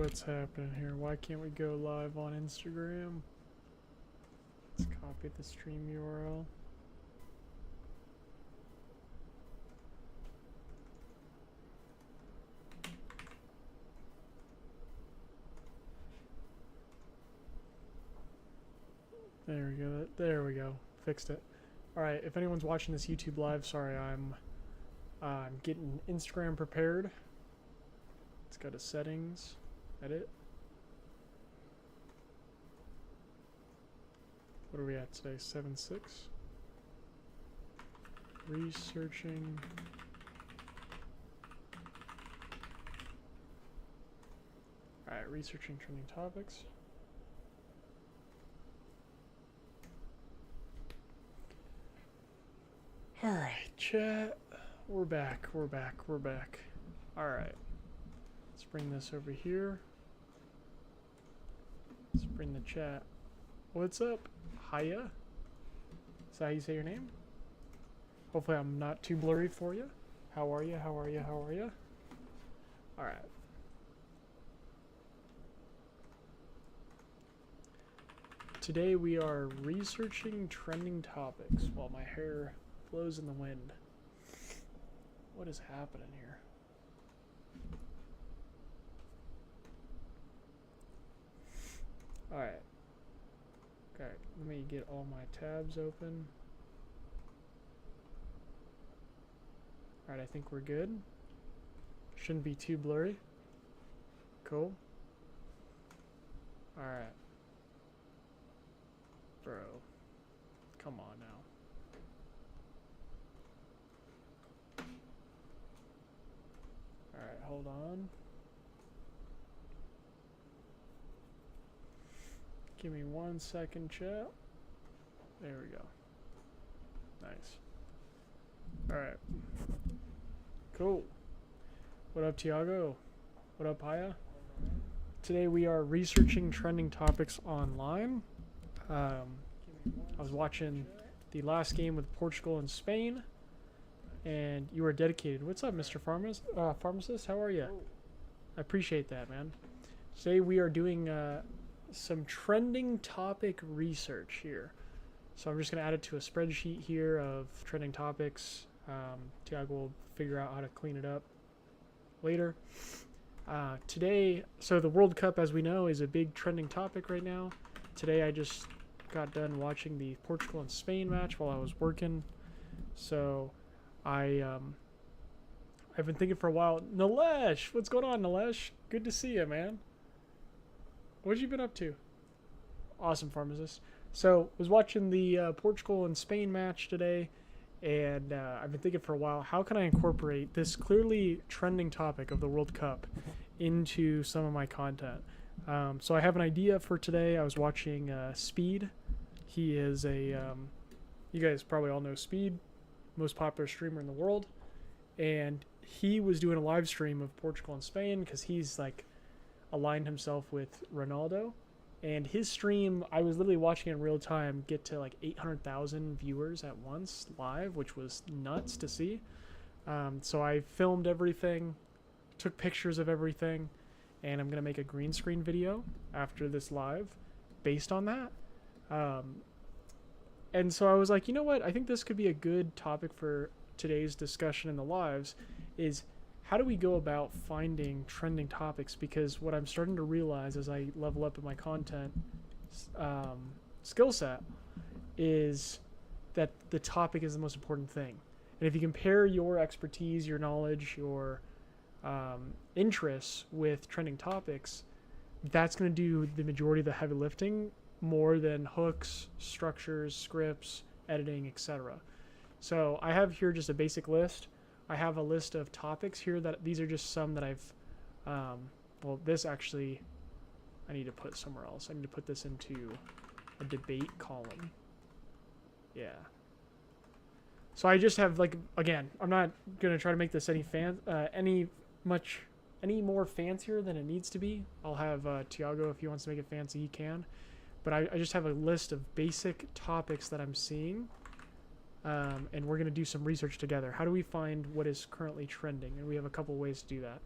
What's happening here? Why can't we go live on Instagram? Let's copy the stream URL. There we go. There we go. Fixed it. Alright, if anyone's watching this YouTube live, sorry, I'm getting Instagram prepared. Let's go to settings, edit. What are we at today? 7.6. Researching. Alright, researching trending topics. Alright, chat. We're back. Alright. Let's bring this over here. Let's bring the chat. What's up? Hiya? Is that how you say your name? Hopefully I'm not too blurry for you. How are you? Alright. Today we are researching trending topics while my hair blows in the wind. What is happening here? Alright. Okay, let me get all my tabs open. Alright, I think we're good. Shouldn't be too blurry. Cool. Alright. Bro. Come on now. Alright, hold on. Give me 1 second, chat. There we go. Nice. Alright. Cool. What up, Tiago? What up, Haya? Today we are researching trending topics online. I was watching the last game with Portugal and Spain, and you are dedicated. What's up, Mr. Pharmacist? How are you? I appreciate that, man. Today we are doing some trending topic research here. So I'm just going to add it to a spreadsheet here of trending topics. Tiago will figure out how to clean it up later. Today, so the World Cup, as we know, is a big trending topic right now. Today I just got done watching the Portugal and Spain match while I was working. So I've been thinking for a while. Nilesh, what's going on, Nilesh? Good to see you, man. What have you been up to? Awesome, Pharmacist. So was watching the Portugal and Spain match today, and I've been thinking for a while, how can I incorporate this clearly trending topic of the World Cup into some of my content? So I have an idea for today. I was watching Speed. He is a, you guys probably all know Speed, most popular streamer in the world. And he was doing a live stream of Portugal and Spain because he's like aligned himself with Ronaldo. And his stream, I was literally watching it in real time, get to like 800,000 viewers at once live, which was nuts to see. So I filmed everything, took pictures of everything, and I'm going to make a green screen video after this live based on that. And so I was like, you know what? I think this could be a good topic for today's discussion in the lives is how do we go about finding trending topics? Because what I'm starting to realize as I level up in my content skill set is that the topic is the most important thing. And if you compare your expertise, your knowledge, your interests with trending topics, that's going to do the majority of the heavy lifting more than hooks, structures, scripts, editing, etc. So I have here just a basic list. I have a list of topics here that these are just some that I've well, this actually I need to put somewhere else. I need to put this into a debate column. Yeah. So I just have, like, again, I'm not gonna try to make this any more fancier than it needs to be. I'll have Tiago, if he wants to make it fancy, he can. But I just have a list of basic topics that I'm seeing, and we're gonna do some research together. How do we find what is currently trending? And we have a couple ways to do that.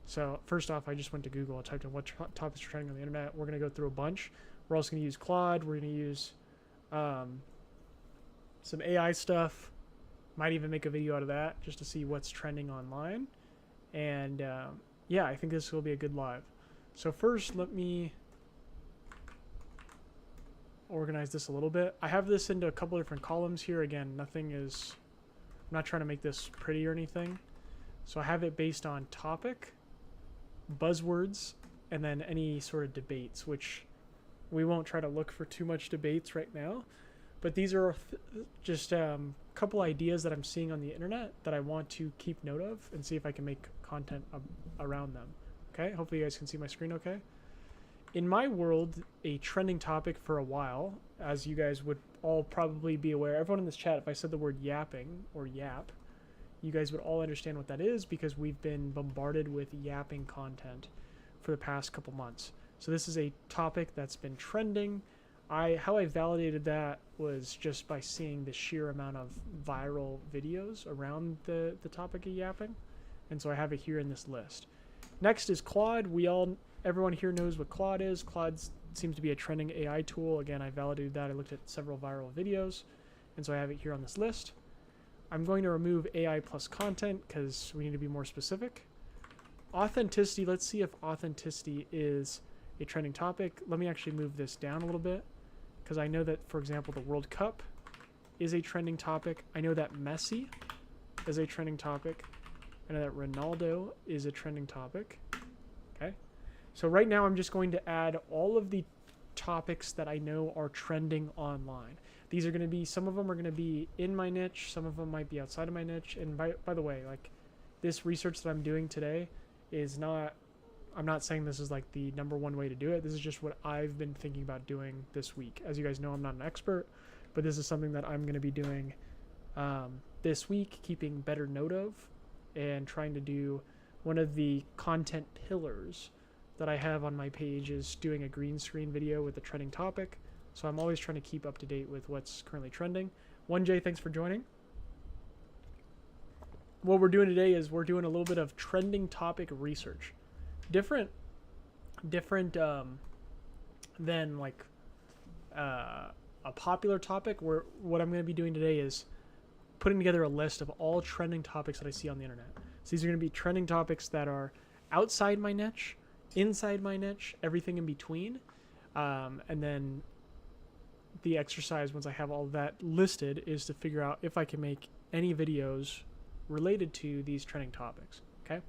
So first off, I just went to Google. I typed in what topics are trending on the internet. We're going to go through a bunch. We're also going to use Claude. We're going to use some AI stuff. Might even make a video out of that just to see what's trending online. And yeah, I think this will be a good live. So first, let me organize this a little bit. I have this into a couple different columns here. Again, I'm not trying to make this pretty or anything. So I have it based on topic, buzzwords, and then any sort of debates, which we won't try to look for too much debates right now. But these are just a couple ideas that I'm seeing on the internet that I want to keep note of and see if I can make content around them. Okay, hopefully you guys can see my screen okay. In my world, a trending topic for a while, as you guys would all probably be aware, everyone in this chat, if I said the word yapping or yap, you guys would all understand what that is because we've been bombarded with yapping content for the past couple months. So this is a topic that's been trending. How I validated that was just by seeing the sheer amount of viral videos around the topic of yapping. And so I have it here in this list. Next is Claude. Everyone here knows what Claude is. Claude seems to be a trending AI tool. Again, I validated that. I looked at several viral videos. And so I have it here on this list. I'm going to remove AI plus content because we need to be more specific. Authenticity. Let's see if authenticity is a trending topic. Let me actually move this down a little bit because I know that, for example, the World Cup is a trending topic. I know that Messi is a trending topic. I know that Ronaldo is a trending topic. Okay. So right now I'm just going to add all of the topics that I know are trending online. These are going to be, some of them are going to be in my niche. Some of them might be outside of my niche. And by the way, like this research that I'm doing today is not, I'm not saying this is like the #1 way to do it. This is just what I've been thinking about doing this week. As you guys know, I'm not an expert, but this is something that I'm going to be doing this week, keeping better note of and trying to do. One of the content pillars that I have on my page is doing a green screen video with a trending topic. So I'm always trying to keep up to date with what's currently trending. 1J, thanks for joining. What we're doing today is we're doing a little bit of trending topic research. Different than like a popular topic. What I'm going to be doing today is putting together a list of all trending topics that I see on the internet. So these are going to be trending topics that are outside my niche, inside my niche, everything in between. And then the exercise, once I have all that listed, is to figure out if I can make any videos related to these trending topics. Okay.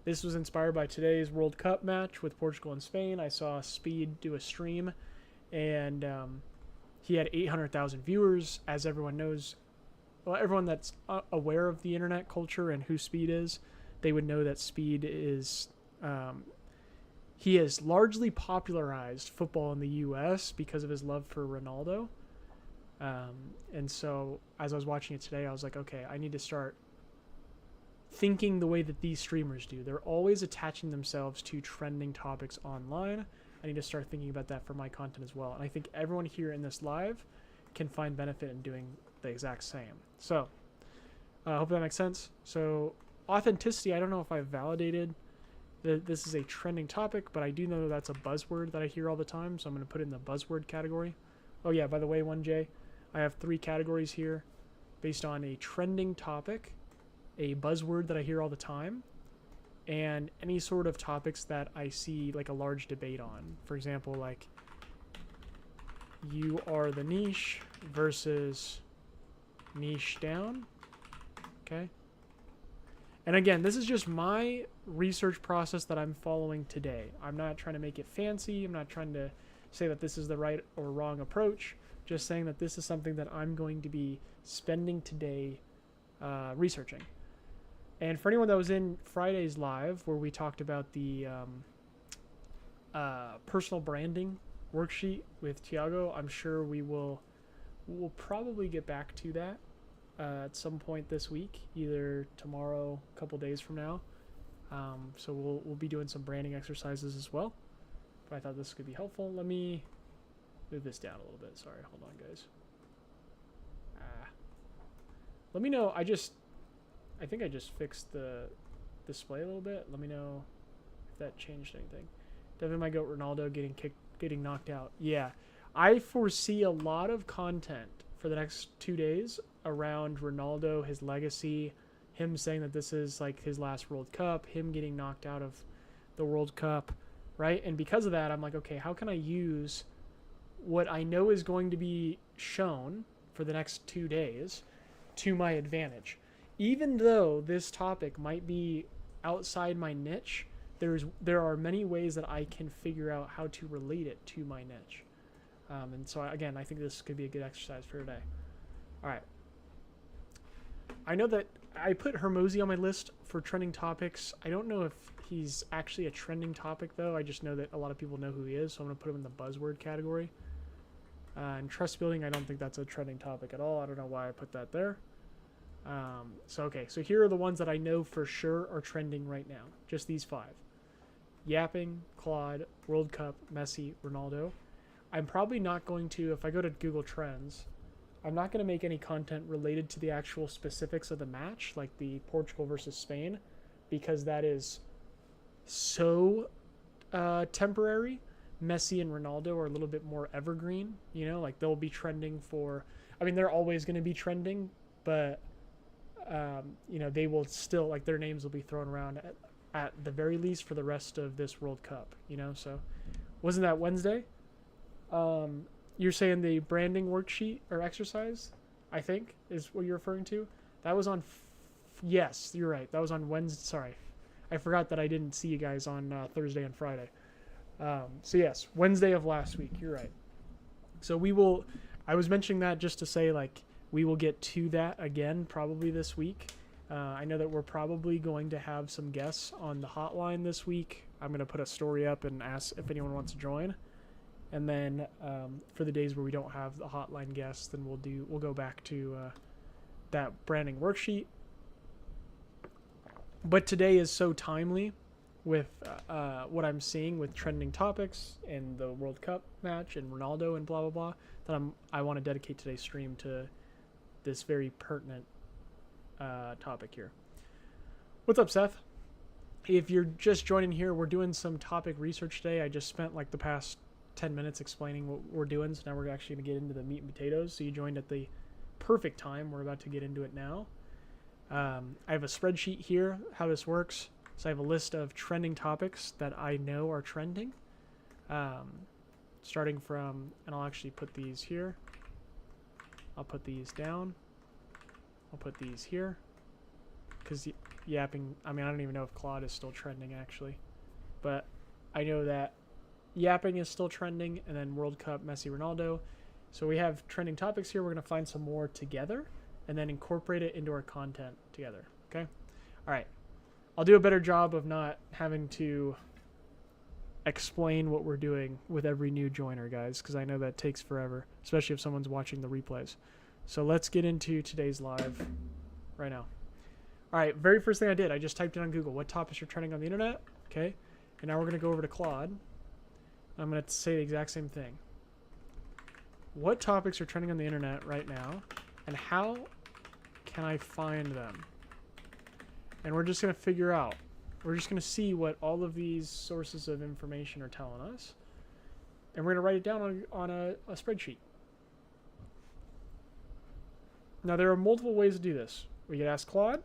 This was inspired by today's World Cup match with Portugal and Spain. I saw Speed do a stream, and he had 800,000 viewers. As everyone knows, well, everyone that's aware of the internet culture and who Speed is, they would know that Speed is, he has largely popularized football in the U.S. because of his love for Ronaldo. And so as I was watching it today, I was like, okay, I need to start thinking the way that these streamers do. They're always attaching themselves to trending topics online. I need to start thinking about that for my content as well. And I think everyone here in this live can find benefit in doing the exact same. So I hope that makes sense. So authenticity, I don't know if I've validated that this is a trending topic, but I do know that's a buzzword that I hear all the time. So I'm going to put it in the buzzword category. Oh yeah, by the way, 1J, I have 3 categories here based on a trending topic, a buzzword that I hear all the time, and any sort of topics that I see like a large debate on. For example, like you are the niche versus niche down. Okay. And again, this is just my research process that I'm following today. I'm not trying to make it fancy. I'm not trying to say that this is the right or wrong approach. Just saying that this is something that I'm going to be spending today researching. And for anyone that was in Friday's live where we talked about the personal branding worksheet with Tiago, I'm sure we'll probably get back to that at some point this week, either tomorrow, a couple days from now. So we'll be doing some branding exercises as well. But I thought this could be helpful. Let me move this down a little bit. Sorry, hold on, guys. Let me know. I think I just fixed the display a little bit. Let me know that changed anything. Definitely my goat Ronaldo getting knocked out. Yeah, I foresee a lot of content for the next 2 days around Ronaldo, his legacy, him saying that this is like his last World Cup, him getting knocked out of the World Cup, right? And because of that, I'm like, okay, how can I use what I know is going to be shown for the next 2 days to my advantage? Even though this topic might be outside my niche, there are many ways that I can figure out how to relate it to my niche. And so, again, I think this could be a good exercise for today. All right. I know that I put Hermosi on my list for trending topics. I don't know if he's actually a trending topic, though. I just know that a lot of people know who he is, so I'm going to put him in the buzzword category. And trust building, I don't think that's a trending topic at all. I don't know why I put that there. So here are the ones that I know for sure are trending right now. Just these 5. Yapping, Claude, World Cup, Messi, Ronaldo. I'm probably not going to, if I go to Google Trends, I'm not going to make any content related to the actual specifics of the match, like the Portugal versus Spain, because that is so temporary. Messi and Ronaldo are a little bit more evergreen, like they'll be trending for, they're always going to be trending, but, they will still, like their names will be thrown around at the very least for the rest of this World Cup, so wasn't that Wednesday? You're saying the branding worksheet or exercise, I think, is what you're referring to. That was on, yes, you're right. That was on Wednesday. Sorry. I forgot that I didn't see you guys on Thursday and Friday. So yes, Wednesday of last week. You're right. So I was mentioning that just to say, like, we will get to that again probably this week. I know that we're probably going to have some guests on the hotline this week. I'm going to put a story up and ask if anyone wants to join. And then for the days where we don't have the hotline guests, then we'll go back to that branding worksheet. But today is so timely with what I'm seeing with trending topics and the World Cup match and Ronaldo and blah, blah, blah, that I want to dedicate today's stream to this very pertinent topic here. What's up, Seth? If you're just joining here, we're doing some topic research today. I just spent like the past 10 minutes explaining what we're doing, so now we're actually going to get into the meat and potatoes. So you joined at the perfect time. We're about to get into it now. I have a spreadsheet here, how this works. So I have a list of trending topics that I know are trending. Starting from, and I'll actually put these here. I'll put these down. I'll put these here. Because yapping, I don't even know if Claude is still trending actually. But I know that yapping is still trending, and then World Cup, Messi, Ronaldo. So we have trending topics here. We're going to find some more together and then incorporate it into our content together. Okay? All right. I'll do a better job of not having to explain what we're doing with every new joiner, guys, because I know that takes forever, especially if someone's watching the replays. So let's get into today's live right now. All right. Very first thing I did, I just typed in on Google, what topics are trending on the internet? Okay. And now we're going to go over to Claude. I'm going to say the exact same thing. What topics are trending on the internet right now, and how can I find them? And we're just going to figure out. We're just going to see what all of these sources of information are telling us. And we're going to write it down on a spreadsheet. Now, there are multiple ways to do this. We could ask Claude,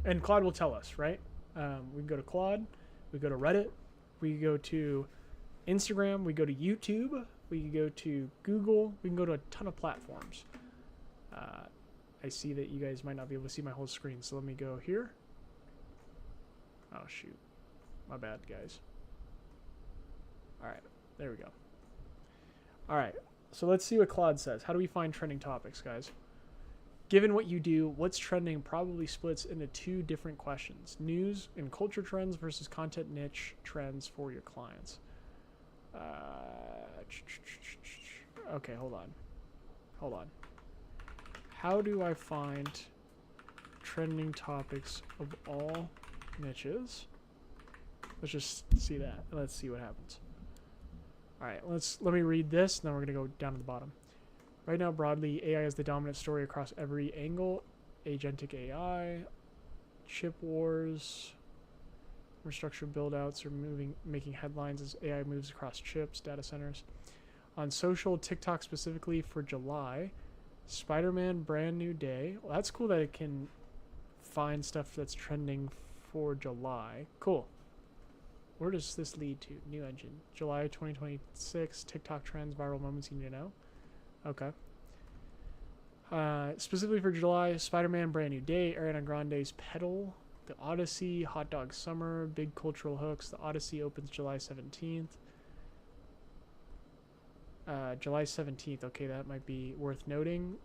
and Claude will tell us, right? We can go to Claude. We go to Reddit. We go to Instagram, we go to YouTube, we can go to Google, we can go to a ton of platforms. I see that you guys might not be able to see my whole screen, so let me go here. Oh, shoot. My bad, guys. All right, there we go. All right, so let's see what Claude says. How do we find trending topics, guys? Given what you do, what's trending probably splits into 2 different questions. News and culture trends versus content niche trends for your clients. Okay, hold on. How do I find trending topics of all niches? Let's just see that. Let's see what happens. All right, let me read this, and then we're going to go down to the bottom. Right now, broadly, AI is the dominant story across every angle. Agentic AI, chip wars, Infrastructure build-outs are making headlines as AI moves across chips, data centers. On social, TikTok specifically for July, Spider-Man brand new day. Well, that's cool that it can find stuff that's trending for July. Cool. Where does this lead to? New engine. July 2026, TikTok trends, viral moments you need to know. Okay. Specifically for July, Spider-Man brand new day, Ariana Grande's Pedal, The Odyssey, Hot Dog Summer, big cultural hooks. The Odyssey opens July 17th. July 17th. Okay, that might be worth noting.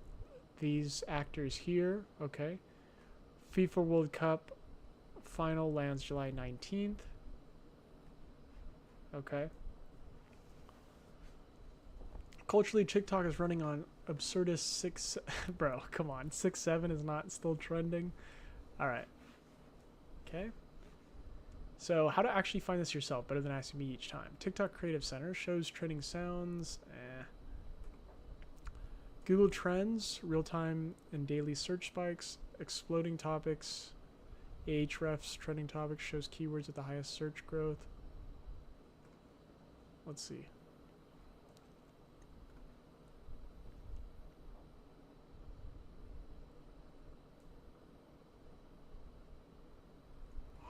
These actors here. Okay. FIFA World Cup final lands July 19th. Okay. Culturally, TikTok is running on absurdist 6... Bro, come on. 6-7 is not still trending. Alright. Okay. So, how to actually find this yourself, better than asking me each time. TikTok Creative Center shows trending sounds. Google Trends, real-time and daily search spikes, exploding topics. Ahrefs, trending topics, shows keywords with the highest search growth. Let's see.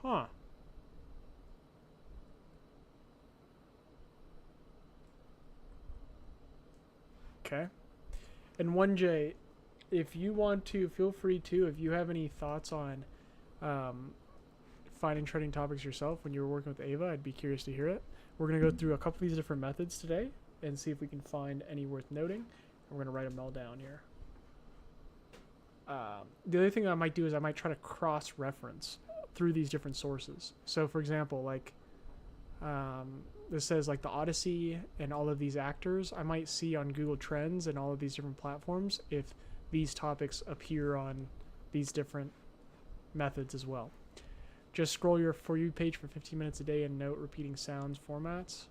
Huh. Okay. And 1J, if you want to, feel free to, if you have any thoughts on finding trending topics yourself when you were working with Ava, I'd be curious to hear it. We're going to go through a couple of these different methods today and see if we can find any worth noting. And we're going to write them all down here. The other thing I might do is I might try to cross-reference through these different sources. So, for example, like this says like the Odyssey and all of these actors, I might see on Google Trends and all of these different platforms if these topics appear on these different methods as well. Just scroll your For You page for 15 minutes a day and note repeating sounds formats.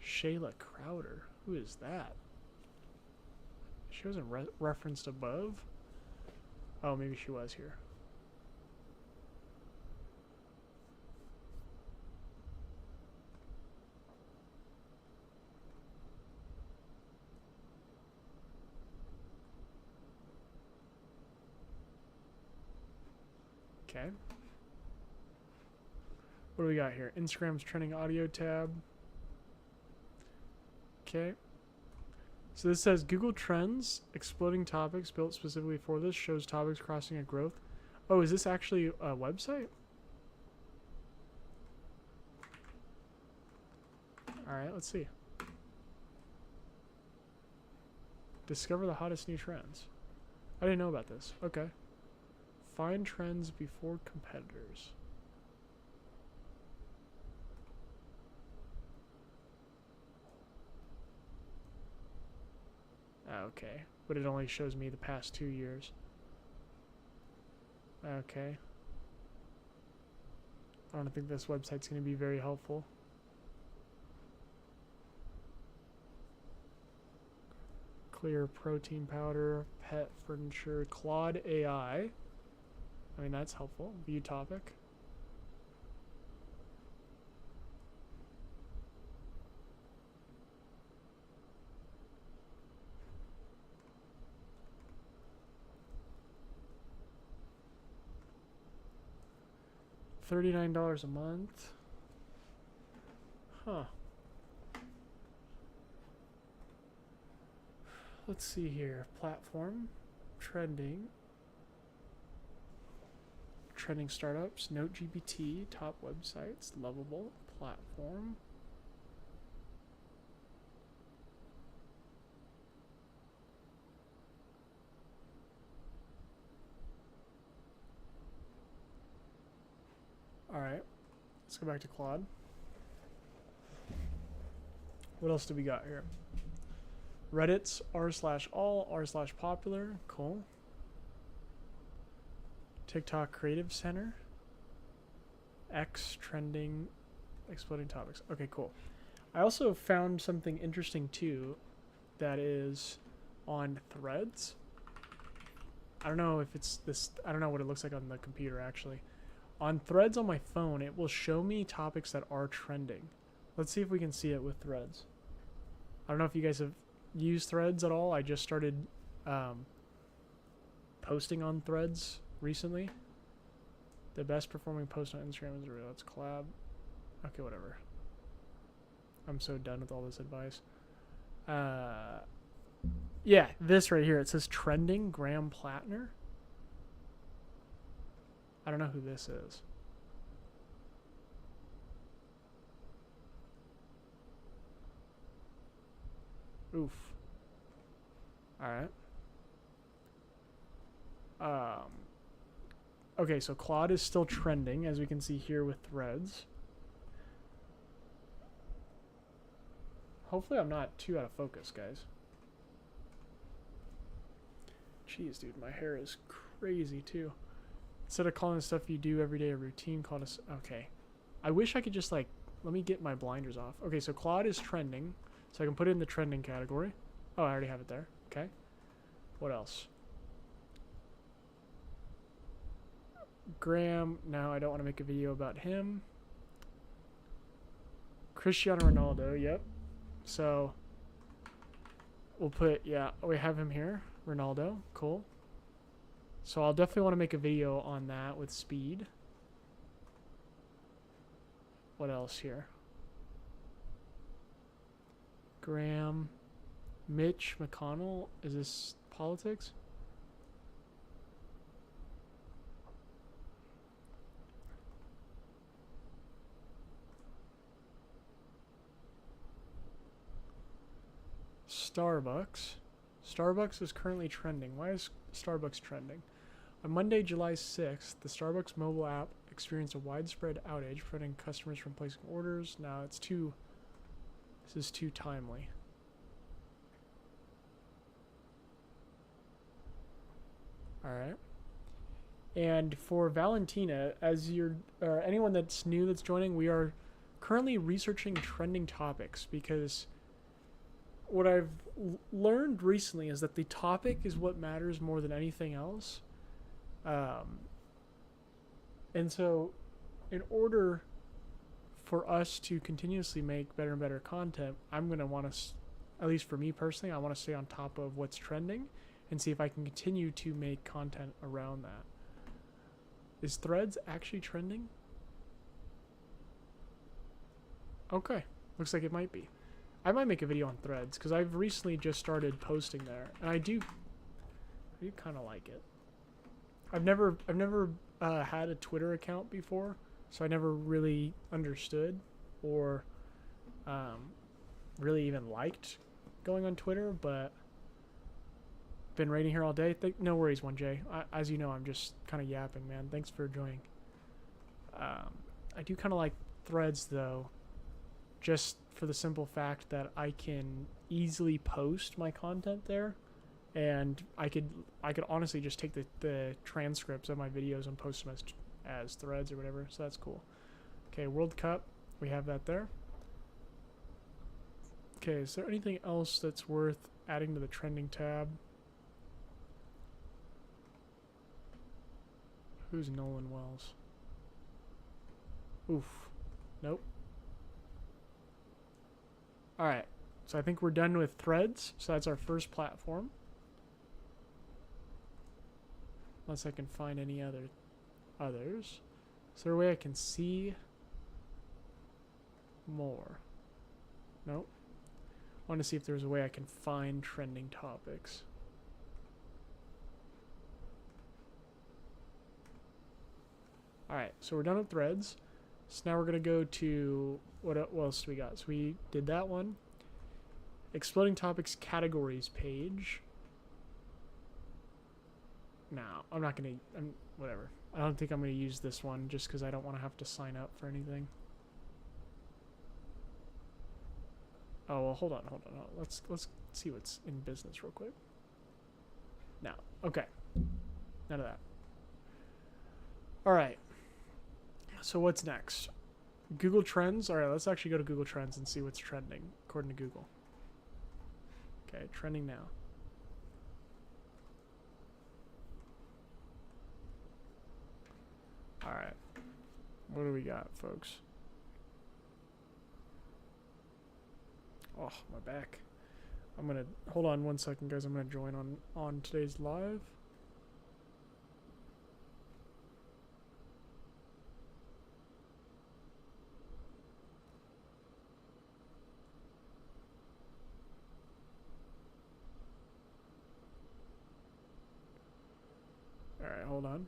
Shayla Crowder. Who is that? She wasn't referenced above? Oh, maybe she was here. Okay. What do we got here? Instagram's trending audio tab. Okay. So this says Google Trends, exploding topics built specifically for this, shows topics crossing a growth. Oh, is this actually a website? Alright, let's see. Discover the hottest new trends. I didn't know about this. Okay. Find trends before competitors. Okay, but it only shows me the past 2 years. Okay. I don't think this website's going to be very helpful. Clear protein powder, pet furniture, Claude AI. I mean, that's helpful. View topic. $39 a month. Huh. Let's see here. Platform. Trending. Trending startups. NoteGPT. Top websites. Lovable. Platform. Alright. Let's go back to Claude. What else do we got here? Reddit's r/all, r/popular. Cool. TikTok Creative Center. X trending, exploding topics. Okay, cool. I also found something interesting too that is on Threads. I don't know if it's this. I don't know what it looks like on the computer actually. On Threads on my phone, it will show me topics that are trending. Let's see if we can see it with Threads. I don't know if you guys have used Threads at all. I just started posting on Threads recently. The best performing post on Instagram is real. Let's collab. Okay, whatever. I'm so done with all this advice. Yeah, this right here. It says trending Graham Plattner. I don't know who this is. Oof. Alright. Okay, so Claude is still trending, as we can see here with Threads. Hopefully I'm not too out of focus, guys. Jeez, dude, my hair is crazy, too. Instead of calling the stuff you do every day a routine, call it a... Okay. I wish I could just, like... Let me get my blinders off. Okay, so Claude is trending. So I can put it in the trending category. Oh, I already have it there. Okay. What else? Graham. No, I don't want to make a video about him. Cristiano Ronaldo. Yep. So we'll put... Yeah, we have him here. Ronaldo. Cool. So I'll definitely want to make a video on that with speed. What else here? Graham. Mitch McConnell. Is this politics? Starbucks. Starbucks is currently trending. Why is Starbucks trending? On Monday, July 6th, the Starbucks mobile app experienced a widespread outage, preventing customers from placing orders. Now it's too... This is too timely. Alright. And for Valentina, as you're... anyone that's new that's joining, we are currently researching trending topics because... What I've learned recently is that the topic is what matters more than anything else. And so in order for us to continuously make better and better content, I'm going to want to, at least for me personally, I want to stay on top of what's trending and see if I can continue to make content around that. Is Threads actually trending? Okay. Looks like it might be. I might make a video on Threads because I've recently just started posting there, and I do kind of like it. I've never had a Twitter account before, so I never really understood or really even liked going on Twitter. But been raiding here all day. No worries, 1J. As you know, I'm just kind of yapping, man. Thanks for joining. I do kind of like Threads though. Just for the simple fact that I can easily post my content there, and I could honestly just take the transcripts of my videos and post them as threads or whatever. So that's cool. Okay, World Cup, we have that there. Okay, is there anything else that's worth adding to the trending tab? Who's Nolan Wells? Oof. Nope. Alright, so I think we're done with Threads. So that's our first platform. Unless I can find any others. Is there a way I can see more? Nope. I want to see if there's a way I can find trending topics. Alright, so we're done with Threads. So now we're going to go to... What else do we got? So we did that one. Exploding Topics Categories page. No, I'm not going to... whatever. I don't think I'm going to use this one just because I don't want to have to sign up for anything. Oh, well, hold on. Let's see what's in business real quick. No. Okay. None of that. All right. So what's next? Google Trends. All right, let's actually go to Google Trends and see what's trending according to Google. Okay, trending now. Alright. What do we got, folks? Oh, my back. I'm gonna hold on one second, guys. I'm gonna join on today's live. All right, hold on.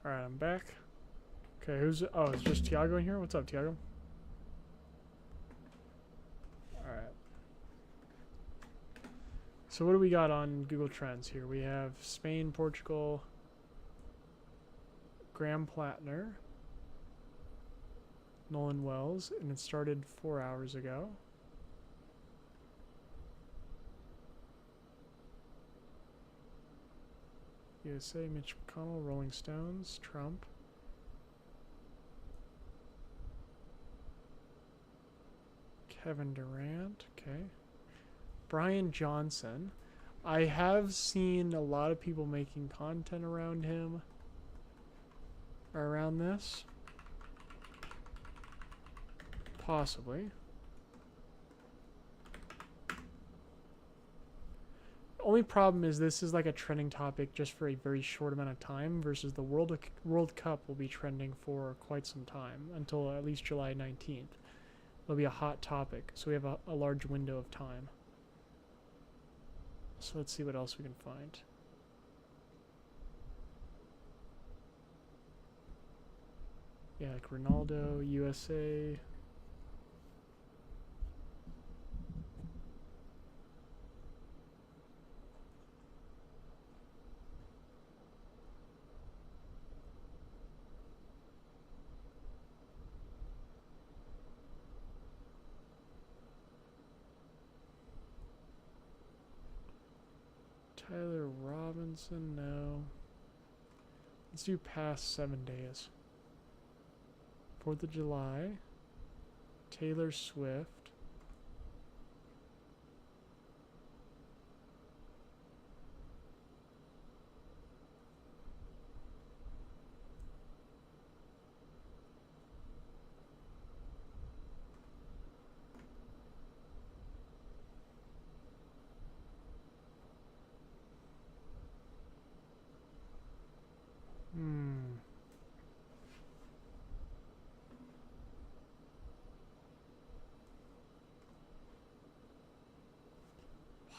All right, I'm back. Okay, who's? Oh, it's just Tiago in here. What's up, Tiago? All right. So what do we got on Google Trends here? We have Spain, Portugal, Graham Plattner, Nolan Wells, and it started 4 hours ago. USA, Mitch McConnell, Rolling Stones, Trump. Kevin Durant, okay. Brian Johnson. I have seen a lot of people making content around him. Or around this. Possibly. Only problem is this is like a trending topic just for a very short amount of time versus the World Cup will be trending for quite some time until at least July 19th. It'll be a hot topic, so we have a large window of time. So let's see what else we can find. Yeah, like Ronaldo, USA. Tyler Robinson, no. Let's do past 7 days. 4th of July. Taylor Swift.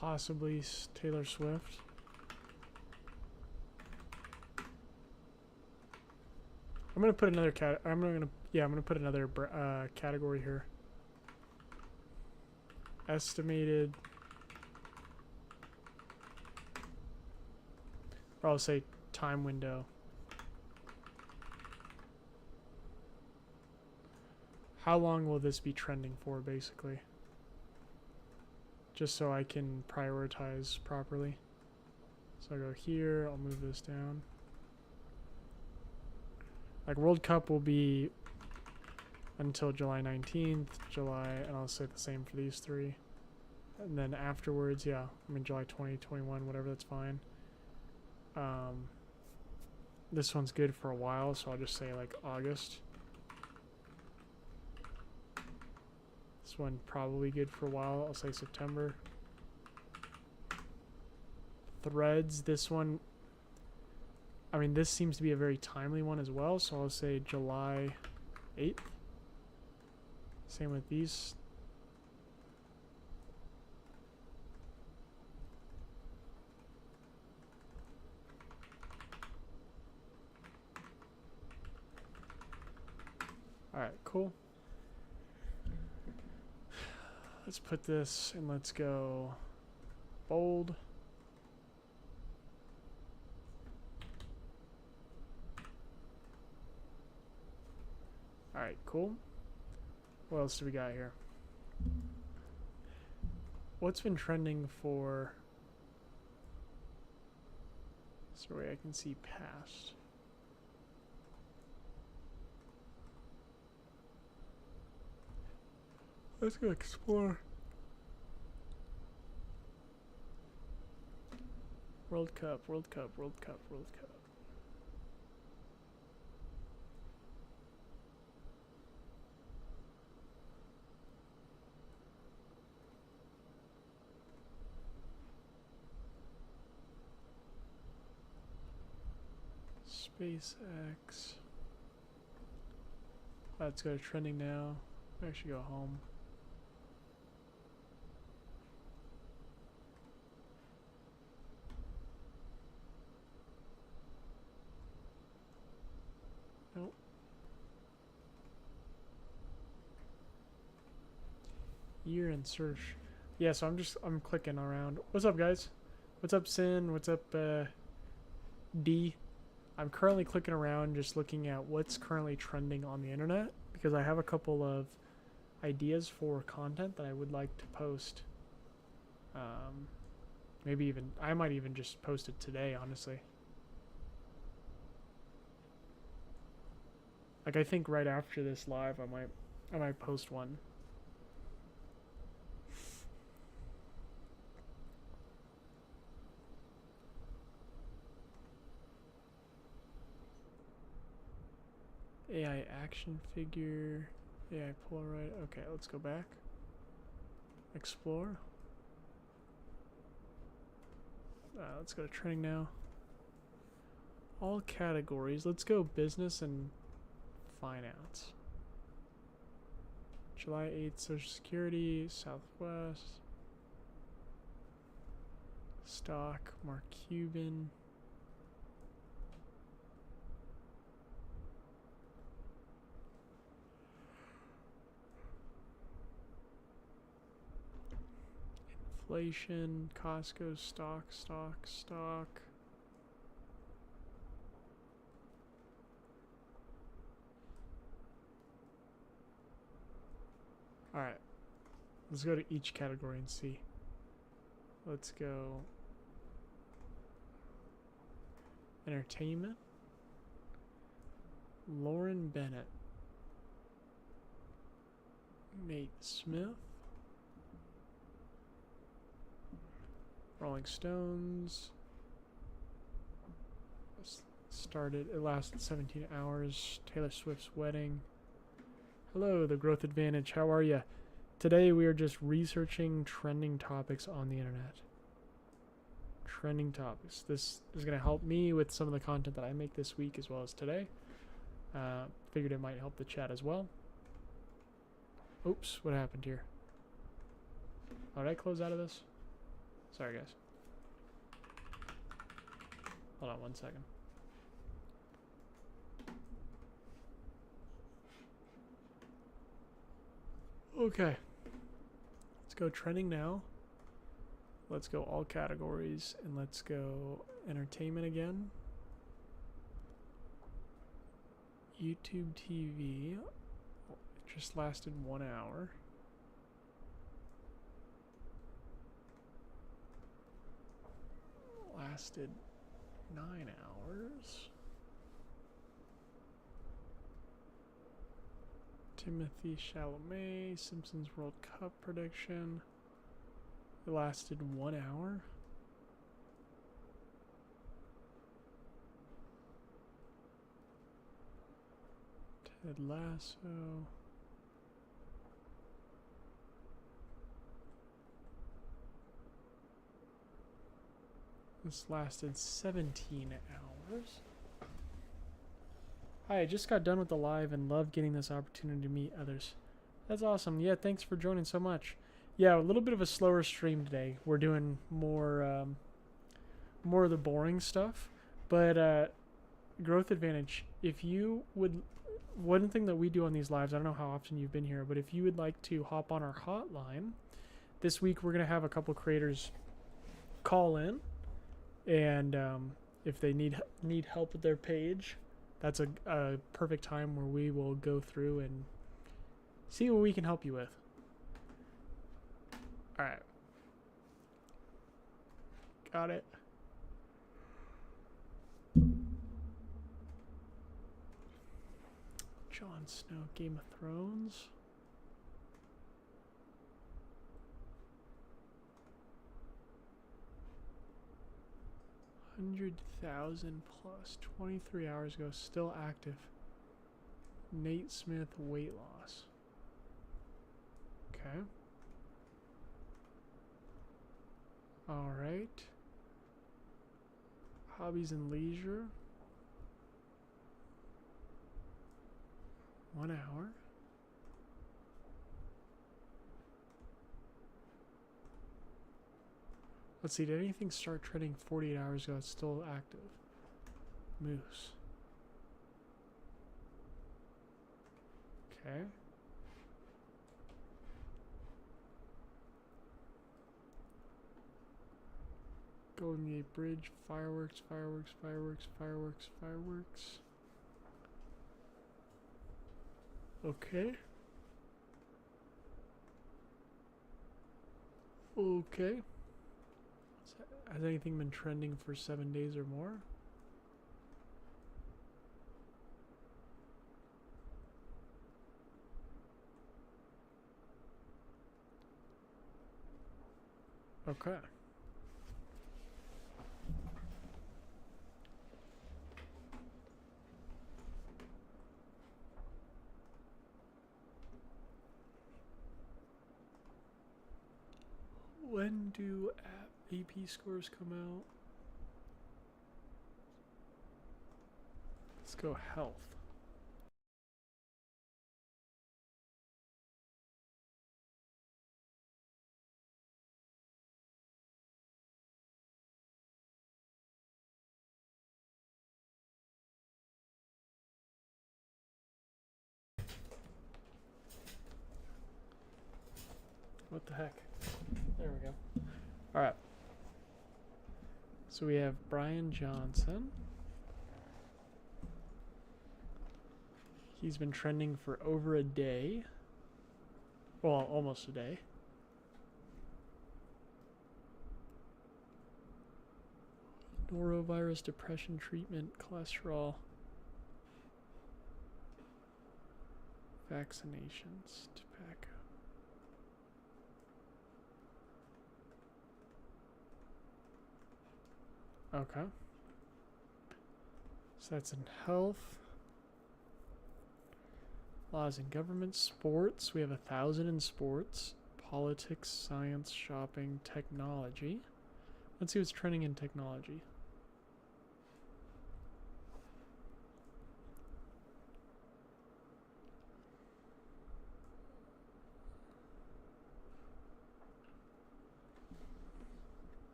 Possibly Taylor Swift. I'm gonna put another I'm gonna put another category here. Estimated. Or I'll say time window. How long will this be trending for, basically? Just so I can prioritize properly. So I go here, I'll move this down. Like World Cup will be until July 19th, and I'll say the same for these three. And then afterwards, yeah, I mean July 2021, whatever, that's fine. This one's good for a while, so I'll just say like August. This one probably good for a while. I'll say September. Threads, this one, I mean, this seems to be a very timely one as well, so I'll say July 8th. Same with these. Alright, cool. Let's put this and let's go bold. Alright, cool. What else do we got here? What's been trending for... Sorry, I can see past. Let's go explore. World Cup, World Cup, World Cup, World Cup. SpaceX. Let's go to trending now. I should go home. Nope. Year and search. Yeah, so I'm clicking around. What's up, guys? What's up, Sin? What's up, D? I'm currently clicking around just looking at what's currently trending on the internet because I have a couple of ideas for content that I would like to post. Maybe even I might even just post it today, honestly. Like I think right after this live I might post one. AI action figure, AI Polaroid. Okay, let's go back. Explore. Let's go to training now. All categories. Let's go business and finance. July 8th, Social Security, Southwest. Stock, Mark Cuban. Inflation, Costco, stock. Alright. Let's go to each category and see. Let's go entertainment. Lauren Bennett. Nate Smith. Rolling Stones. It lasted 17 hours. Taylor Swift's wedding. Hello, The Growth Advantage. How are you? Today we are just researching trending topics on the internet. Trending topics. This is going to help me with some of the content that I make this week as well as today. Figured it might help the chat as well. Oops, what happened here? Oh, did I close out of this? Sorry, guys. Hold on one second. Okay. Let's go trending now. Let's go all categories and let's go entertainment again. YouTube TV. It just lasted 1 hour. Lasted 9 hours. Timothy Chalamet, Simpsons World Cup prediction. It lasted 1 hour. Ted Lasso. This lasted 17 hours. Hi, I just got done with the live and love getting this opportunity to meet others. That's awesome. Yeah, thanks for joining so much. Yeah, a little bit of a slower stream today. We're doing more of the boring stuff. But Growth Advantage, if you would... One thing that we do on these lives, I don't know how often you've been here, but if you would like to hop on our hotline, this week we're going to have a couple creators call in. And if they need help with their page, that's a perfect time where we will go through and see what we can help you with. All right. Got it. Jon Snow, Game of Thrones. 100,000 plus. 23 hours ago. Still active. Nate Smith, weight loss. Okay. Alright. Hobbies and leisure. 1 hour. Let's see, did anything start trending 48 hours ago? It's still active. Moose. Okay. Golden Gate Bridge, fireworks, fireworks, fireworks, fireworks, fireworks. Okay. Okay. Has anything been trending for 7 days or more? Okay. When do AP scores come out? Let's go health. What the heck? There we go. All right. So we have Brian Johnson. He's been trending for over a day. Well, almost a day. Norovirus, depression treatment, cholesterol, vaccinations, tobacco. Okay. So that's in health. Laws in government, sports. We have 1,000 in sports. Politics, science, shopping, technology. Let's see what's trending in technology.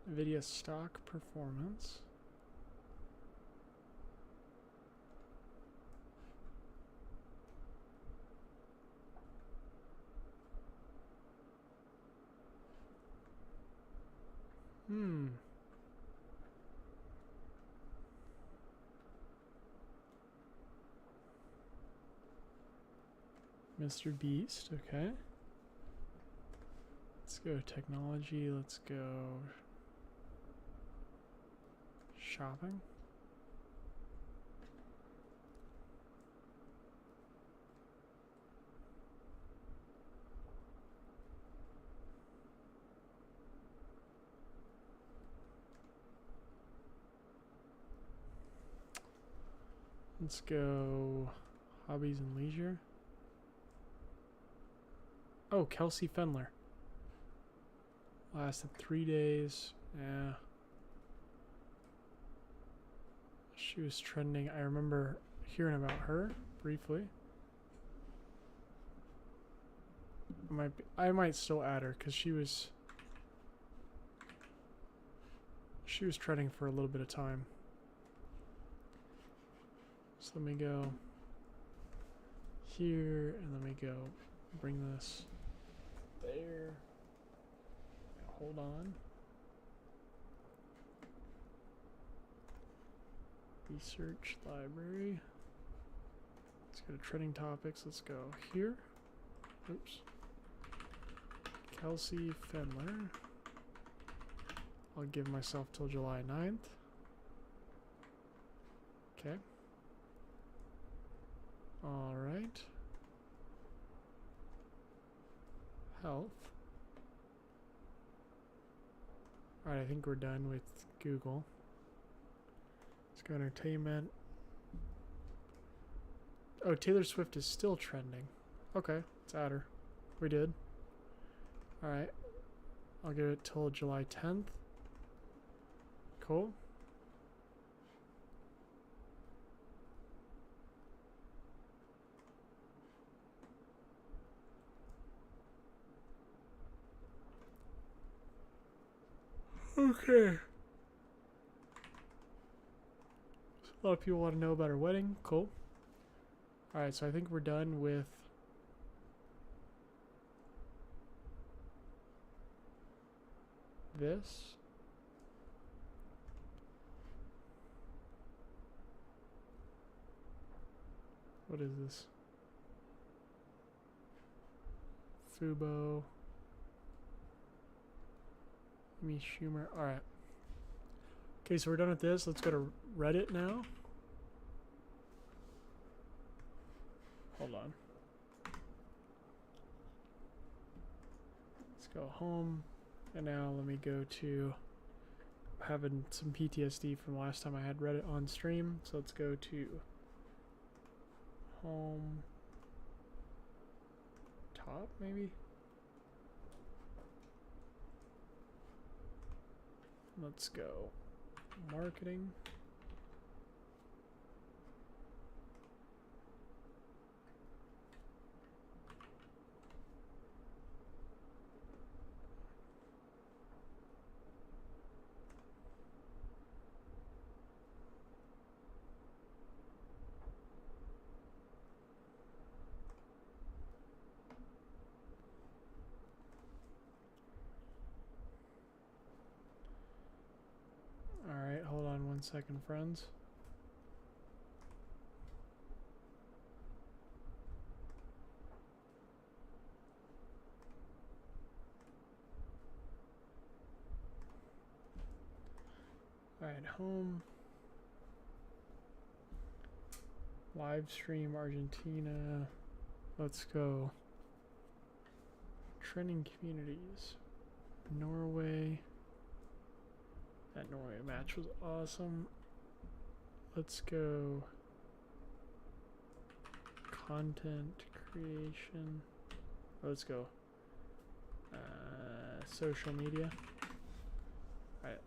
NVIDIA stock performance. Mr. Beast, okay. Let's go technology, let's go shopping. Let's go hobbies and leisure. Oh, Kelsey Fendler. Lasted 3 days. Yeah. She was trending. I remember hearing about her briefly. I might still add her because she was trending for a little bit of time. So let me go here and let me go bring this there. Hold on. Research library. Let's go to trending topics. Let's go here. Oops. Kelsey Fendler. I'll give myself till July 9th. Okay. All right. Health. Alright, I think we're done with Google. Let's go entertainment. Oh, Taylor Swift is still trending. Okay, let's add her. We did. Alright. I'll give it till July 10th. Cool. Okay. A lot of people want to know about our wedding. Cool. Alright, so I think we're done with this. What is this? Fubo. Amy Schumer. Alright. Okay, so we're done with this. Let's go to Reddit now. Hold on. Let's go home. And now let me go to having some PTSD from last time I had Reddit on stream. So let's go to home. Top, maybe? Let's go marketing. Alright, hold on 1 second, friends. Alright, home. Live stream Argentina. Let's go. Trending communities. Norway. That Norway match was awesome. Let's go. Content creation. Let's go. Social media. Alright.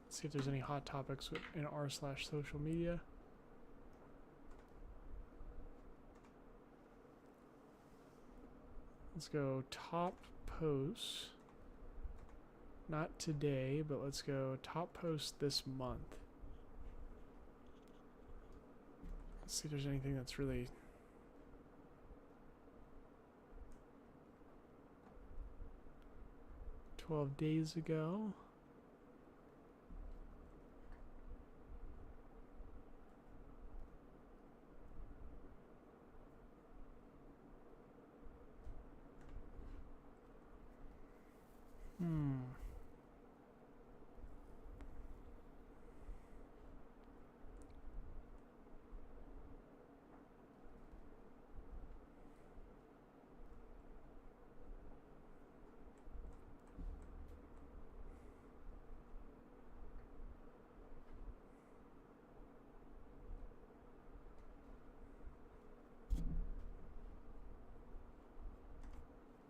Let's see if there's any hot topics in r/social media. Let's go top posts. Not today, but let's go top post this month. Let's see if there's anything that's really... "12 days ago.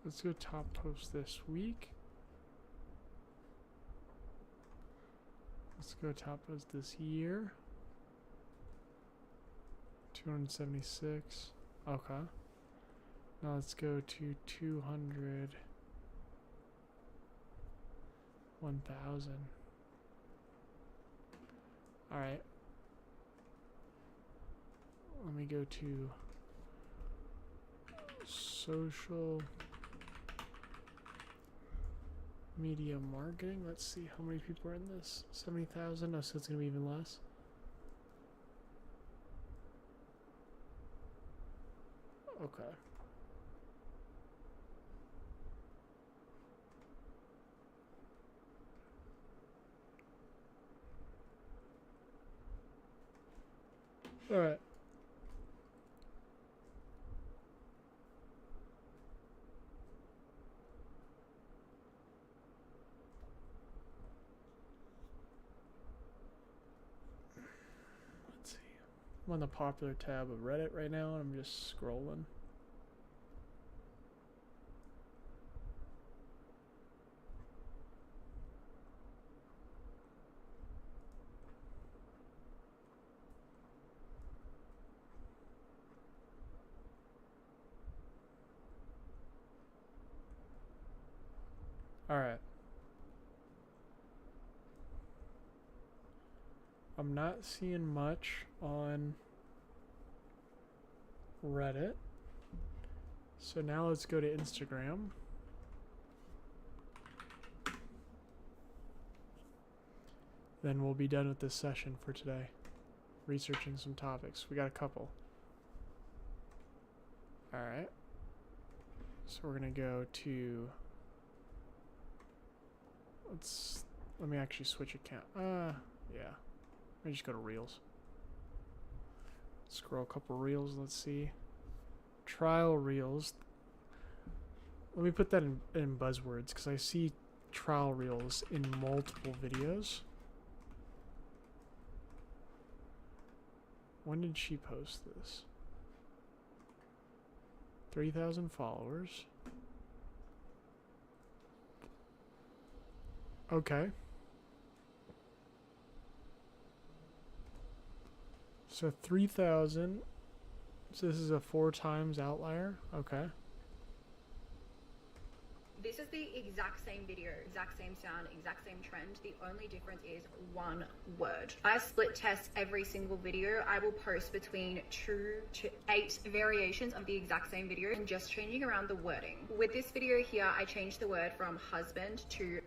Let's go top post this week. Let's go top post this year. 276. Okay. Now let's go to 200. 1,000. Alright. Let me go to social media marketing. Let's see how many people are in this. 70,000. Oh, so it's going to be even less. Okay. All right. I'm on the popular tab of Reddit right now, and I'm just scrolling. Alright. I'm not seeing much on Reddit. So now let's go to Instagram. Then we'll be done with this session for today. Researching some topics. We got a couple. Alright. So we're going to go to... Let me actually switch account. Yeah. Let me just go to Reels. Scroll a couple Reels. Let's see. Trial Reels. Let me put that in buzzwords because I see trial Reels in multiple videos. When did she post this? 3,000 followers. Okay. So 3,000. So this is a 4 times outlier. Okay. This is the exact same video, exact same sound, exact same trend. The only difference is one word. I split test every single video. I will post between 2 to 8 variations of the exact same video and just changing around the wording. With this video here, I changed the word from husband to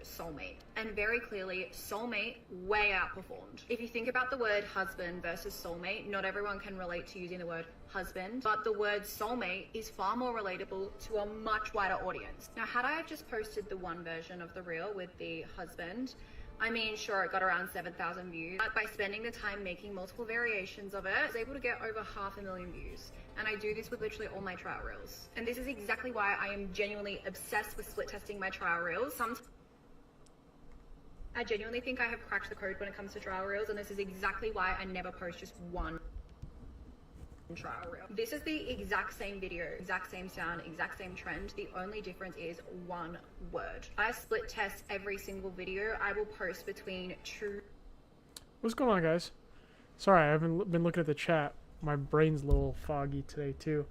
soulmate, and very clearly soulmate way outperformed. If you think about the word husband versus soulmate, not everyone can relate to using the word husband, but the word soulmate is far more relatable to a much wider audience. Now, had I have just posted the one version of the reel with the husband, I mean, sure, it got around 7,000 views, but by spending the time making multiple variations of it, I was able to get over 500,000 views. And I do this with literally all my trial reels. And this is exactly why I am genuinely obsessed with split testing my trial reels. I genuinely think I have cracked the code when it comes to trial reels, and this is exactly why I never post just one trial reel. This is the exact same video, exact same sound, exact same trend. The only difference is one word. I split test every single video. I will post between 2... What's going on, guys? Sorry, I haven't been looking at the chat. My brain's a little foggy today, too.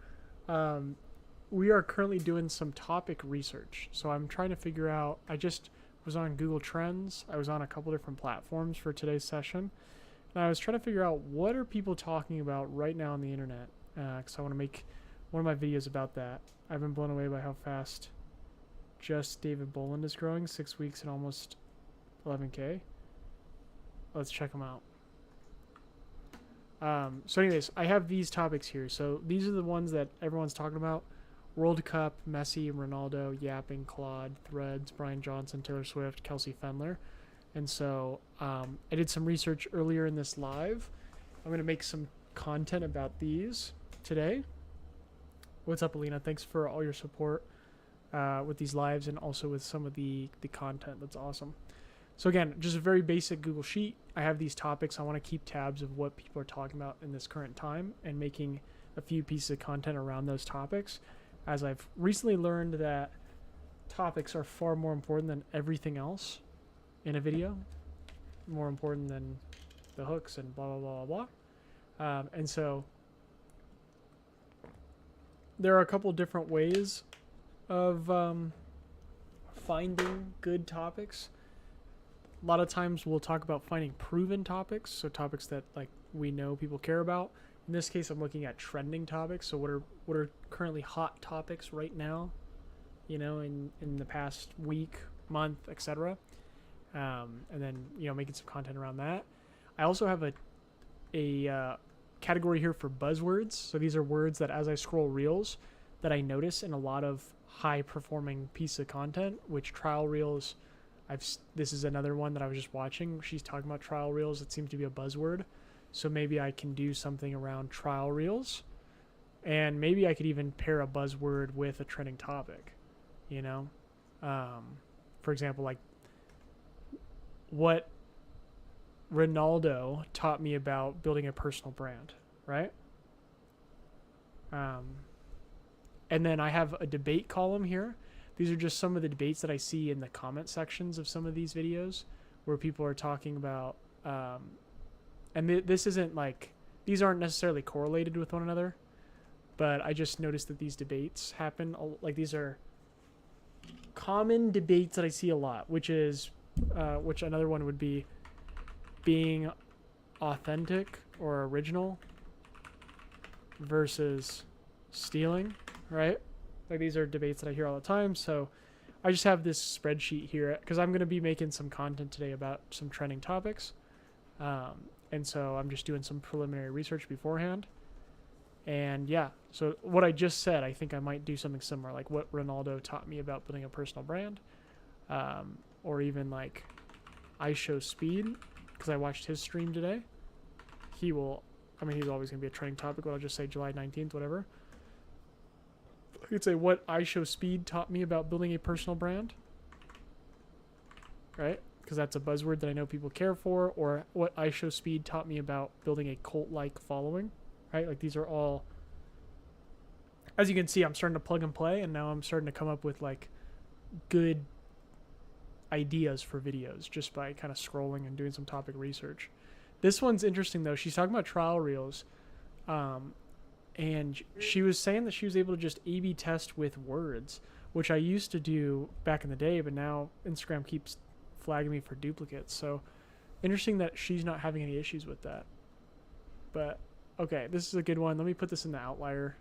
We are currently doing some topic research. So I'm trying to figure out... I just was on Google Trends. I was on a couple different platforms for today's session. And I was trying to figure out what are people talking about right now on the internet. Because I want to make one of my videos about that. I've been blown away by how fast just David Boland is growing. 6 weeks and almost 11K. Let's check them out. So anyways, I have these topics here. So these are the ones that everyone's talking about. World Cup, Messi, Ronaldo, Yapping, Claude, Threads, Brian Johnson, Taylor Swift, Kelsey Fendler. And so I did some research earlier in this live. I'm going to make some content about these today. What's up, Alina? Thanks for all your support with these lives and also with some of the content. That's awesome. So again, just a very basic Google Sheet. I have these topics. I want to keep tabs of what people are talking about in this current time and making a few pieces of content around those topics. As I've recently learned that topics are far more important than everything else in a video, more important than the hooks and blah, blah, blah, blah, blah. And so there are a couple different ways of finding good topics. A lot of times we'll talk about finding proven topics, so topics that like we know people care about. In this case, I'm looking at trending topics. So what are currently hot topics right now, you know, in the past week, month, etc. And then, you know, making some content around that. I also have a category here for buzzwords. So these are words that as I scroll reels that I notice in a lot of high performing pieces of content, which trial reels, this is another one that I was just watching. She's talking about trial reels. It seems to be a buzzword. So maybe I can do something around trial reels, and maybe I could even pair a buzzword with a trending topic, you know? For example, like what Ronaldo taught me about building a personal brand, right? And then I have a debate column here. These are just some of the debates that I see in the comment sections of some of these videos where people are talking about, and this isn't like, these aren't necessarily correlated with one another, but I just noticed that these debates happen. Like, these are common debates that I see a lot, which is, which another one would be being authentic or original versus stealing, right? Like, these are debates that I hear all the time. So I just have this spreadsheet here because I'm going to be making some content today about some trending topics. And so I'm just doing some preliminary research beforehand. And yeah, so what I just said, I think I might do something similar, like what Ronaldo taught me about building a personal brand, or even like I Show Speed, because I watched his stream today. He's always going to be a trending topic, but I'll just say July 19th, whatever. I could say what I Show Speed taught me about building a personal brand, right? Because that's a buzzword that I know people care for, or what I Show Speed taught me about building a cult-like following, right? Like, these are all, as you can see, I'm starting to plug and play, and now I'm starting to come up with like good ideas for videos just by kind of scrolling and doing some topic research. This one's interesting though. She's talking about trial reels, and she was saying that she was able to just A/B test with words, which I used to do back in the day, but now Instagram keeps flagging me for duplicates. So interesting that she's not having any issues with that. But okay, this is a good one. Let me put this in the outlier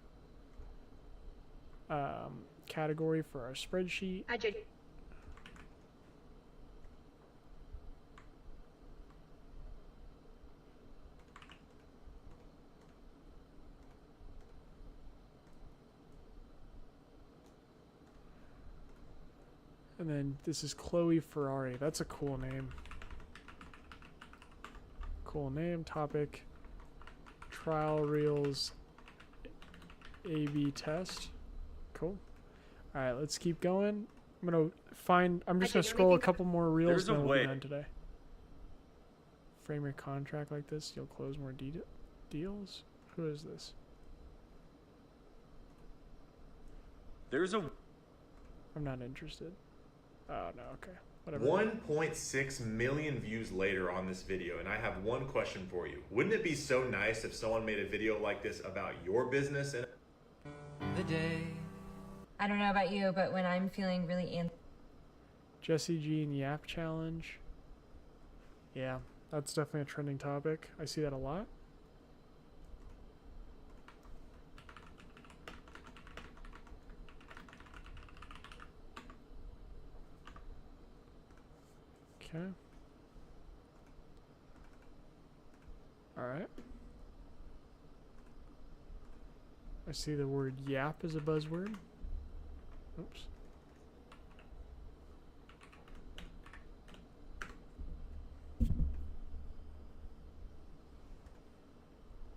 category for our spreadsheet. And then this is Chloe Ferrari. That's a cool name. Cool name. Topic: trial reels A/B test. Cool. All right, let's keep going. I'm just gonna scroll a couple more reels and we'll be done today. Frame your contract like this, you'll close more deals. Who is this? I'm not interested. Oh no, okay. Whatever. 1.6 million views later on this video, and I have one question for you. Wouldn't it be so nice if someone made a video like this about your business and the day? I don't know about you, but when I'm feeling really Jesse Jean Yap Challenge. Yeah, that's definitely a trending topic. I see that a lot. Okay. All right. I see the word yap as a buzzword. Oops.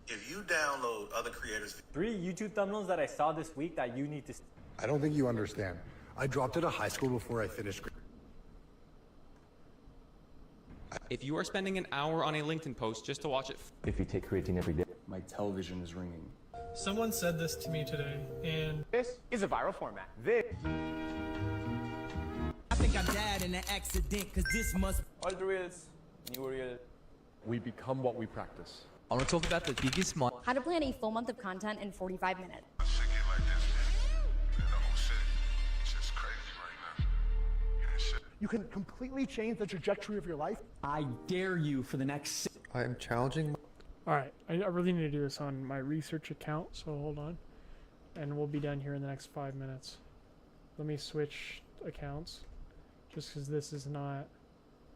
If you download other creators' 3 YouTube thumbnails that I saw this week that you need to... I don't think you understand. I dropped out of high school before I finished. If you are spending an hour on a LinkedIn post just to watch it... If you take creatine every day. My television is ringing. Someone said this to me today, and... This is a viral format. I think I died in an accident, cause this must... All the reels, new reel. We become what we practice. I want to talk about the biggest month. How to plan a full month of content in 45 minutes. You can completely change the trajectory of your life. I dare you for the next... I am challenging. All right, I really need to do this on my research account, so hold on. And we'll be done here in the next 5 minutes. Let me switch accounts, just because this is not...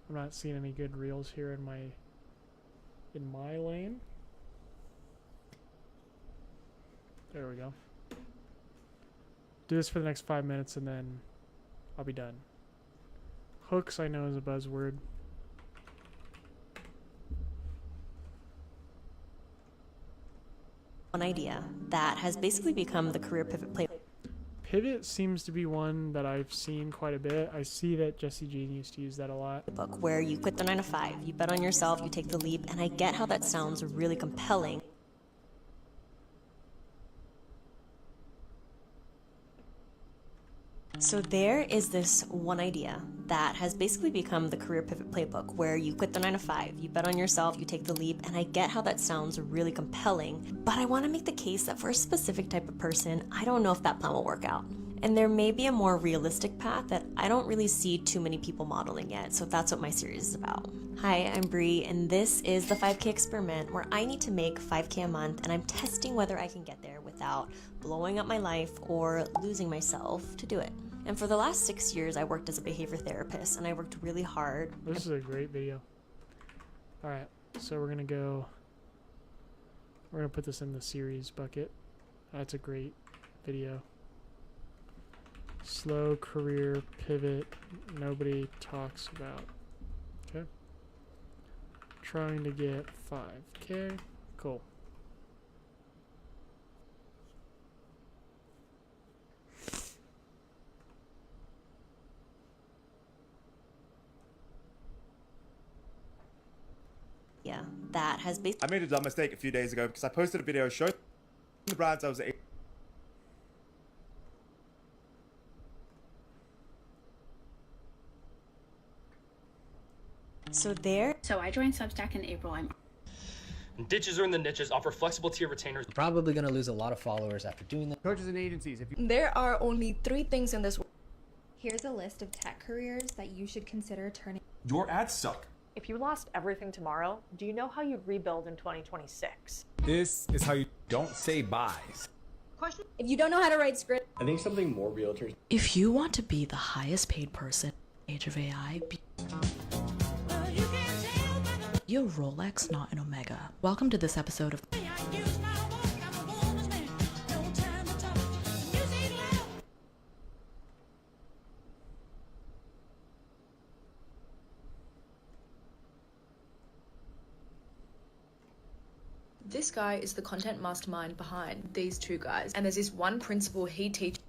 I'm not seeing any good reels here in my lane. There we go. Do this for the next 5 minutes and then I'll be done. Hooks I know is a buzzword. One idea that has basically become the career pivot Pivot seems to be one that I've seen quite a bit. I see that Jesse Jean used to use that a lot. Book where you quit the 9 to 5, you bet on yourself, you take the leap, and I get how that sounds really compelling. So there is this one idea that has basically become the career pivot playbook where you quit the 9 to 5, you bet on yourself, you take the leap, and I get how that sounds really compelling, but I want to make the case that for a specific type of person, I don't know if that plan will work out. And there may be a more realistic path that I don't really see too many people modeling yet, so that's what my series is about. Hi, I'm Bree, and this is the 5K experiment where I need to make 5K a month, and I'm testing whether I can get there without blowing up my life or losing myself to do it. And for the last 6 years, I worked as a behavior therapist, and I worked really hard. This is a great video. Alright, so we're gonna put this in the series bucket. That's a great video. Slow career pivot nobody talks about. Okay. Trying to get 5K. Cool. Yeah, that has basically... I made a dumb mistake a few days ago because I posted a video showing the brands I was able. So I joined Substack in April. Ditches are in the niches, offer flexible tier retainers. Probably gonna lose a lot of followers after doing that. Coaches and agencies, if you... There are only 3 things in this world. Here's a list of tech careers that you should consider turning. Your ads suck. If you lost everything tomorrow, do you know how you'd rebuild in 2026? This is how you don't say buys. Question: if you don't know how to write script, I think something more realtors. If you want to be the highest paid person in the age of AI, be a Rolex, not an Omega. Welcome to this episode of This guy is the content mastermind behind these 2 guys, and there's this one principle he teaches.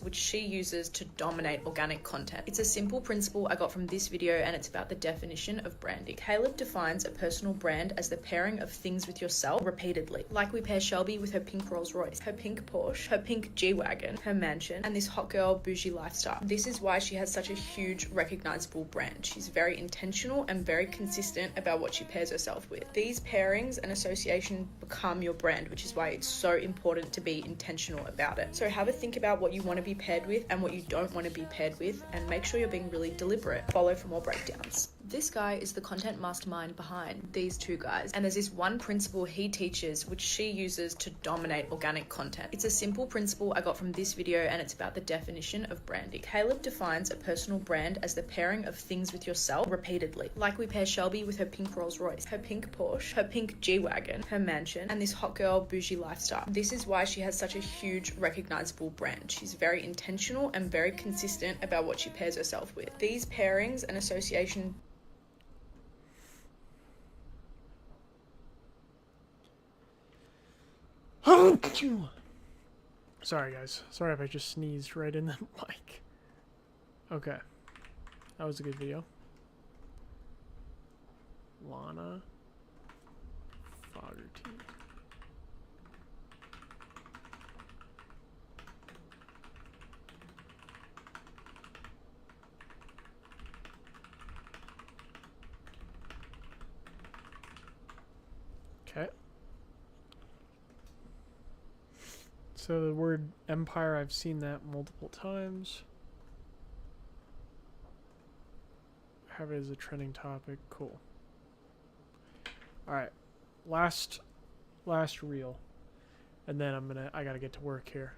Which she uses to dominate organic content. It's a simple principle I got from this video, and it's about the definition of branding. Caleb defines a personal brand as the pairing of things with yourself repeatedly. Like we pair Shelby with her pink Rolls Royce, her pink Porsche, her pink G-Wagon, her mansion, and this hot girl bougie lifestyle. This is why she has such a huge recognizable brand. She's very intentional and very consistent about what she pairs herself with. These pairings and association become your brand, which is why it's so important to be intentional about it. So have a think about what you want to be paired with and what you don't want to be paired with, and make sure you're being really deliberate. Follow for more breakdowns. This guy is the content mastermind behind these 2 guys, and there's this one principle he teaches which she uses to dominate organic content. It's a simple principle I got from this video, and it's about the definition of branding. Caleb defines a personal brand as the pairing of things with yourself repeatedly. Like we pair Shelby with her pink Rolls Royce, her pink Porsche, her pink G-Wagon, her mansion, and this hot girl bougie lifestyle. This is why she has such a huge recognizable brand. She's very intentional and very consistent about what she pairs herself with. These pairings and association... Sorry guys. Sorry if I just sneezed right in the mic. Okay. That was a good video. Lana Fogarty. Okay. So the word empire, I've seen that multiple times. Have it as a trending topic. Cool. Alright. Last reel. And then I gotta get to work here.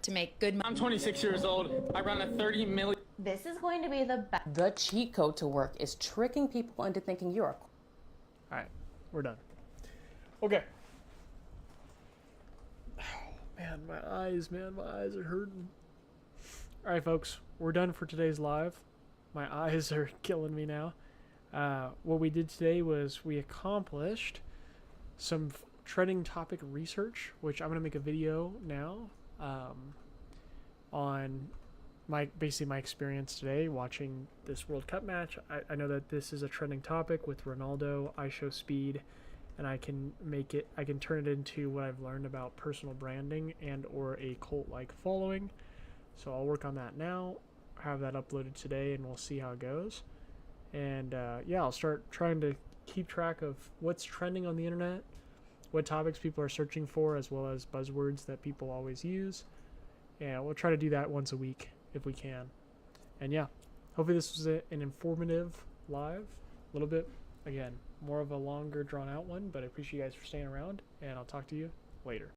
to make good money. I'm 26 years old. I run a 30 million. This is going to be the best. The cheat code to work is tricking people into thinking you're a... Alright, we're done. Okay. Oh, man, my eyes are hurting. Alright, folks, we're done for today's live. My eyes are killing me now. What we did today was we accomplished some trending topic research, which I'm going to make a video now on basically my experience today watching this World Cup match. I know that this is a trending topic with Ronaldo. I show speed, and I can turn it into what I've learned about personal branding and or a cult-like following. So I'll work on that now, have that uploaded today, and we'll see how it goes. And yeah, I'll start trying to keep track of what's trending on the internet, what topics people are searching for, as well as buzzwords that people always use. And we'll try to do that once a week if we can. And yeah, hopefully this was an informative live. A little bit, again, more of a longer drawn out one, but I appreciate you guys for staying around, and I'll talk to you later.